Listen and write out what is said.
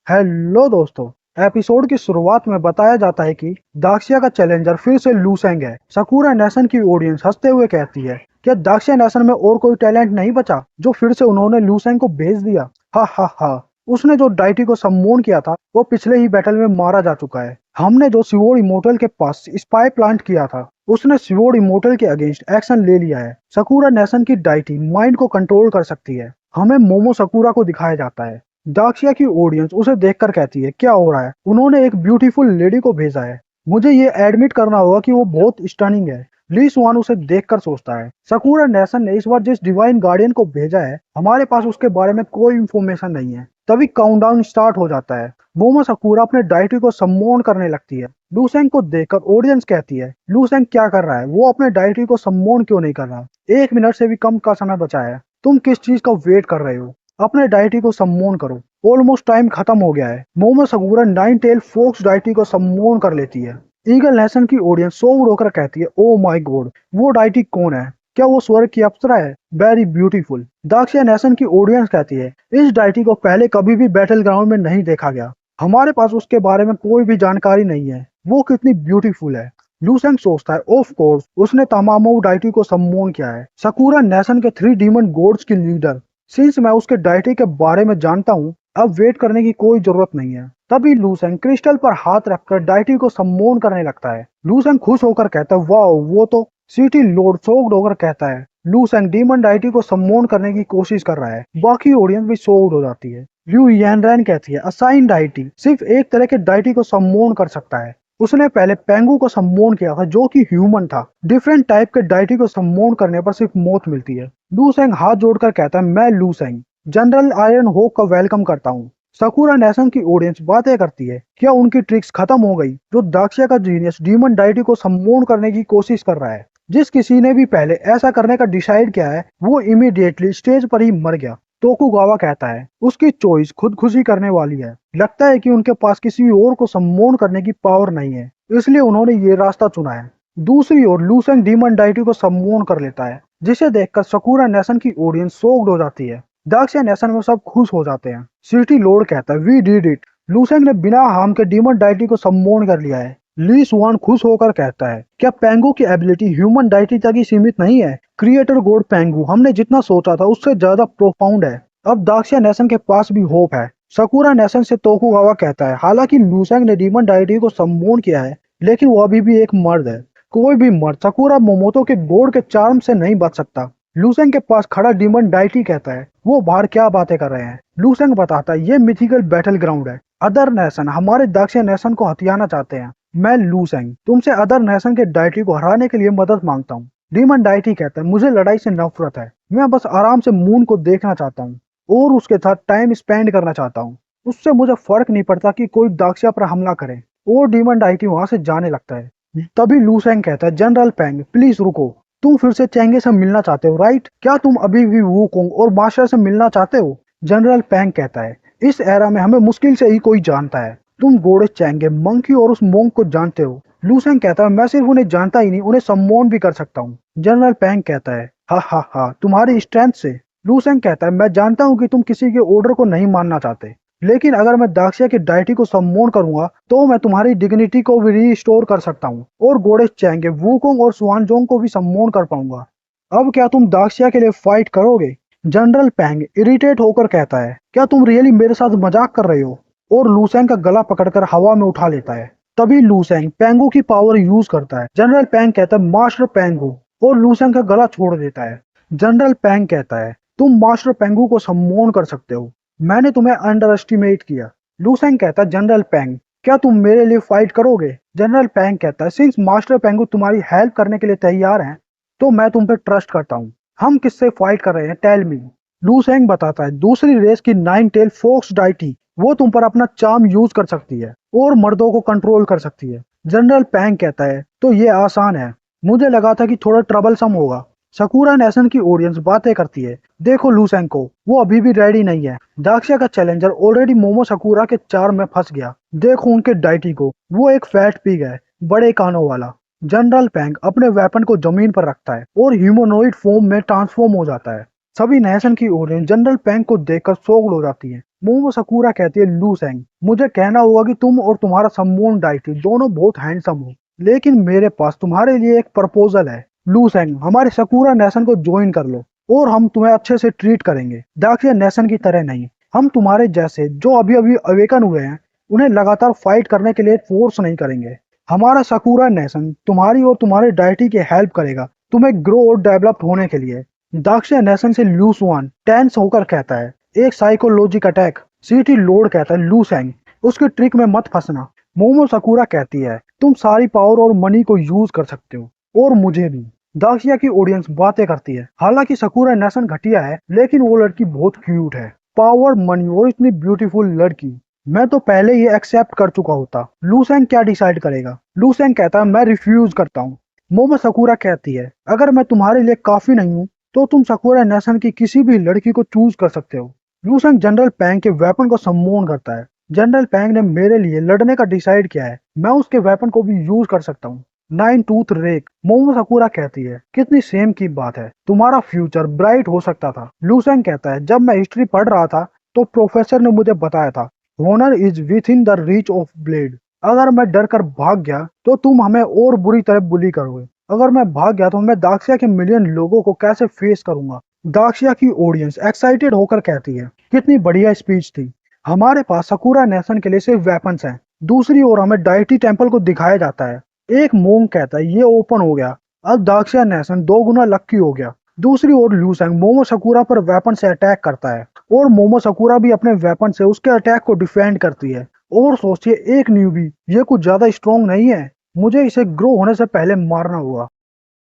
Hello दोस्तों। Episode की शुरुआत में बताया जाता है कि दाक्सिया का चैलेंजर फिर से लूसेंग है। सकूरा नेशन की ऑडियंस हंसते हुए कहती है, क्या दाक्सिया नेशन में और कोई टैलेंट नहीं बचा जो फिर से उन्होंने लूसेंग को भेज दिया? हा हा हा। उसने जो डाइटी को सम्मोन किया था वो पिछले ही बैटल में मारा जा चुका है। हमने जो सिवोड इमोर्टल के पास स्पाई प्लांट किया था उसने सिवोड इमोर्टल के अगेंस्ट एक्शन ले लिया है। सकूरा नेशन की डाइटी माइंड को कंट्रोल कर सकती है। हमें मोमो सकूरा को दिखाया जाता है। दाक्सिया की ऑडियंस उसे देखकर कहती है, क्या हो रहा है? उन्होंने एक ब्यूटीफुल लेडी को भेजा है। मुझे ये एडमिट करना होगा कि वो बहुत स्टनिंग है। ली स्वान उसे देखकर सोचता है, सकूरा नेशन ने इस बार जिस डिवाइन गार्डियन को भेजा है हमारे पास उसके बारे में कोई इंफॉर्मेशन नहीं है। तभी काउंटडाउन स्टार्ट हो जाता है। मोमो सकूरा अपने डाइटी को सम्मोन करने लगती है। लूसेंग को देखकर ऑडियंस कहती है, लूसेंग क्या कर रहा है? वो अपने डाइटी को सम्मोन क्यों नहीं कर रहा? 1 मिनट से भी कम का समय बचा है। तुम किस चीज का वेट कर रहे हो? अपने डाइटी को सम्मोन करो। ऑलमोस्ट टाइम खत्म हो गया है। मोमो सगूरा नाइन टेल फोक्स डाइटी को सम्मोन कर लेती है। ईगल नेशन की ऑडियंस शॉक्ड होकर कहती है, ओ माय गॉड, वो डाइटी कौन है? क्या वो स्वर्ग की अप्सरा है? Very beautiful. दाक्सिया नेशन की ऑडियंस कहती है, इस डाइटी को पहले कभी भी बैटल ग्राउंड में नहीं देखा गया। हमारे पास उसके बारे में कोई भी जानकारी नहीं है। वो कितनी ब्यूटीफुल है। लूसेंग सोचता है, ऑफ कोर्स उसने तमामो डाइटी को सम्मोन किया है। सकूरा नेशन के 3 डीमन गॉड्स की लीडर। सिंस मैं उसके डाइटी के बारे में जानता हूँ, अब वेट करने की कोई जरूरत नहीं है। तभी लूसेंग क्रिस्टल पर हाथ रखकर डाइटी को सम्मोन करने लगता है। लूसेंग खुश होकर कहता है, वाह वो तो। सिटी लॉर्ड शॉक्ड होकर कहता है, लूसेंग डीमन डाइटी को सम्मोन करने की कोशिश कर रहा है। बाकी ऑडियंस भी शॉक्ड हो जाती है। ल्यू यानरैन कहती है, असाइन डाइटी सिर्फ एक तरह के डाइटी को सम्मोन कर सकता है। उसने पहले पेंगू को सम्मोन किया था जो कि ह्यूमन था। डिफरेंट टाइप के डाइटी को सम्मोन करने पर सिर्फ मौत मिलती है। लूसेंग हाथ जोड़कर कहता है, मैं लूसेंग जनरल आयरन होक का वेलकम करता हूँ। सकूरा नेशन की ऑडियंस बातें करती है, क्या उनकी ट्रिक्स खत्म हो गई? जो दाक्सिया का जीनियस डीमन डाइटी को सम्मोन करने की कोशिश कर रहा है। जिस किसी ने भी पहले ऐसा करने का डिसाइड किया है वो इमीडिएटली स्टेज पर ही मर गया। तोकुगावा कहता है, उसकी चॉइस खुदकुशी करने वाली है। लगता है कि उनके पास किसी और को सम्मोन करने की पावर नहीं है, इसलिए उन्होंने ये रास्ता चुना है। दूसरी ओर लूसेंग डीमन डाइटी को सम्मोन कर लेता है, जिसे देखकर सकूरा नेशन की ऑडियंस शॉक्ड हो जाती है। दाक्सिया नेशन में सब खुश हो जाते हैं। सिटी लॉर्ड कहता है, वी डिड इट। लूसेंग ने बिना हार्म के डीमन डाइटी को सम्मोन कर लिया है। ली सुआन खुश होकर कहता है, क्या पेंगू की एबिलिटी ह्यूमन डाइटी तक ही सीमित नहीं है? क्रिएटर गॉड पेंगू हमने जितना सोचा था उससे ज्यादा प्रोफाउंड है। अब दाक्सिया नेशन के पास भी होप है। सकूरा नेशन से तोकुगावा कहता है, हालांकि लूसेंग ने डीमन डाइटी को सम्मोन किया है लेकिन वो अभी भी एक मर्द है। कोई भी मर्द सकूरा मोमोतो के गॉड के चार्म से नहीं बच सकता। लूसेंग के पास खड़ा डीमन डाइटी कहता है, वो बाहर क्या बातें कर रहे हैं? लूसेंग बताता है, ये मिथिकल बैटल ग्राउंड है। अदर नेशन हमारे दाक्सिया नेशन को हथियाना चाहते हैं। मैं लूसेंग तुमसे अदर नेशन के डाइटी को हराने के लिए मदद मांगता हूँ। डीमन डाइटी कहता है, मुझे लड़ाई से नफरत है। मैं बस आराम से मून को देखना चाहता हूँ और उसके साथ टाइम स्पेंड करना चाहता हूँ। उससे मुझे फर्क नहीं पड़ता कि कोई दाक्सिया पर हमला करे। और डीमन डाइटी वहां से जाने लगता है। तभी लूसेंग कहता है, जनरल पेंग प्लीज रुको। तुम फिर से चेंगे से मिलना चाहते हो राइट? क्या तुम अभी भी वूकोंग और मास्टर से मिलना चाहते हो? जनरल पेंग कहता है, इस एरा में हमें मुश्किल से ही कोई जानता है। तुम गोडे चेंगे मंकी और उस मोंग को जानते हो। लूसेंग कहता है, मैं सिर्फ उन्हें जानता ही नहीं, उन्हें सम्मोन भी कर सकता हूँ। जनरल पेंग कहता है, हा हा हा, तुम्हारी स्ट्रेंथ से। लूसेंग कहता है, मैं जानता हूँ कि तुम किसी के ऑर्डर को नहीं मानना चाहते, लेकिन अगर मैं दाक्सिया की डाइटी को सम्मोन करूंगा तो मैं तुम्हारी डिग्निटी को भी रिस्टोर कर सकता हूँ और गोडेस चेंगे वूकोंग और स्वानजोंग को भी सम्मोन कर पाऊंगा। अब क्या तुम दाक्सिया के लिए फाइट करोगे? जनरल पेंग इरिटेट होकर कहता है, क्या तुम रियली मेरे साथ मजाक कर रहे हो? और लूसेंग का गला पकड़कर हवा में उठा लेता है। तभी लूसेंग पेंगू की पावर यूज करता है। जनरल पेंग कहता है, मास्टर पेंगू, और लूसेंग का गला छोड़ देता है। जनरल पेंग कहता है, तुम मास्टर पेंगू को सम्मोन कर सकते हो, मैंने तुम्हें अंडर एस्टिमेट किया। लूसेंग कहता है, जनरल पेंग क्या तुम मेरे लिए फाइट करोगे? जनरल पेंग कहता है, सिंस मास्टर पेंगू तुम्हारी हेल्प करने के लिए तैयार हैं तो मैं तुम पे ट्रस्ट करता हूँ। हम किससे फाइट कर रहे हैं, टेल मी। लूसेंग बताता है, दूसरी रेस की 9 टेल फोक्स डाइटी, वो तुम पर अपना चार्म यूज कर सकती है और मर्दों को कंट्रोल कर सकती है। जनरल पेंग कहता है, तो ये आसान है, मुझे लगा था कि थोड़ा ट्रबलसम होगा। सकूरा नेशन की ऑडियंस बातें करती है, देखो लूसेंग को, वो अभी भी रेडी नहीं है। दाक्सिया का चैलेंजर ऑलरेडी मोमो सकूरा के चार में फंस गया। देखो उनके डाइटी को, वो एक फैट पिग है, बड़े कानों वाला। जनरल पेंग अपने वेपन को जमीन पर रखता है और ह्यूमनोइड फॉर्म में ट्रांसफॉर्म हो जाता है। सभी नेशन की ऑडियंस जनरल पेंग को देखकर शॉक्ड हो जाती है। मोमो सकुरा कहती है लू सेंग, मुझे कहना होगा कि तुम और तुम्हारा सम्मोन डाइटी दोनों बहुत हैंडसम हो, लेकिन मेरे पास तुम्हारे लिए एक प्रपोजल है। लू सेंग, हमारे सकुरा नेशन को ज्वाइन कर लो और हम तुम्हें अच्छे से ट्रीट करेंगे, दाक्षिया नेशन की तरह नहीं। हम तुम्हारे जैसे जो अभी अभी अवेकन हुए हैं उन्हें लगातार फाइट करने के लिए फोर्स नहीं करेंगे। हमारा सकुरा नेशन तुम्हारी और तुम्हारे डाइटी की हेल्प करेगा तुम्हें ग्रो और डेवलप होने के लिए। दाक्षिया नेशन से लू सुआन टेंस होकर कहता है, एक साइकोलॉजिक अटैक। सीटी लोड कहता है, लू सेंग उसकी ट्रिक में मत फंसना। मोमो सकुरा कहती है, तुम सारी पावर और मनी को यूज कर सकते हो और मुझे भी। दाक्षिया की ऑडियंस बातें करती है, हालांकि सकुरा नेशन घटिया है लेकिन वो लड़की बहुत क्यूट है। पावर, मनी और इतनी ब्यूटीफुल लड़की, मैं तो पहले ही एक्सेप्ट कर चुका होता। लू सेंग क्या डिसाइड करेगा? लू सेंग कहता है, मैं रिफ्यूज करता हूँ। मोमो सकुरा कहती है, अगर मैं तुम्हारे लिए काफी नहीं हूँ तो तुम सकुरा नेशन की किसी भी लड़की को चूज कर सकते हो। लू सेंग जनरल पैंग के वेपन को सम्मोन करता है। जनरल पैंग ने मेरे लिए लड़ने का डिसाइड किया है, मैं उसके वेपन को भी यूज कर सकता हूँ। Nine tooth rake. Momo Sakura कहती है, कितनी सेम की बात है, तुम्हारा फ्यूचर ब्राइट हो सकता था। लू सेंग कहता है, जब मैं हिस्ट्री पढ़ रहा था तो प्रोफेसर ने मुझे बताया था, honour is with in the reach of blade. अगर मैं डर कर भाग गया तो तुम हमें और बुरी तरह बुली करोगे। अगर मैं भाग गया तो मैं दाक्षिया के मिलियन लोगों को कैसे फेस करूंगा। दाक्षिया की ऑडियंस एक्साइटेड होकर कहती है, कितनी बढ़िया स्पीच थी, हमारे पास सकुरा नेशन के लिए सिर्फ वेपन्स हैं। दूसरी ओर हमें डाइटी टेम्पल को दिखाया जाता है। एक मोंग कहता है, ये ओपन हो गया, अब दाक्षिया नेशन 2 गुना लक्की हो गया। दूसरी ओर लू सेंग मोमो सकुरा पर वेपन से अटैक करता है और मोमो सकुरा भी अपने वेपन से उसके अटैक को डिफेंड करती है। और सोचिए, एक न्यूबी, ये कुछ ज्यादा स्ट्रॉन्ग नहीं है, मुझे इसे ग्रो होने से पहले मारना होगा।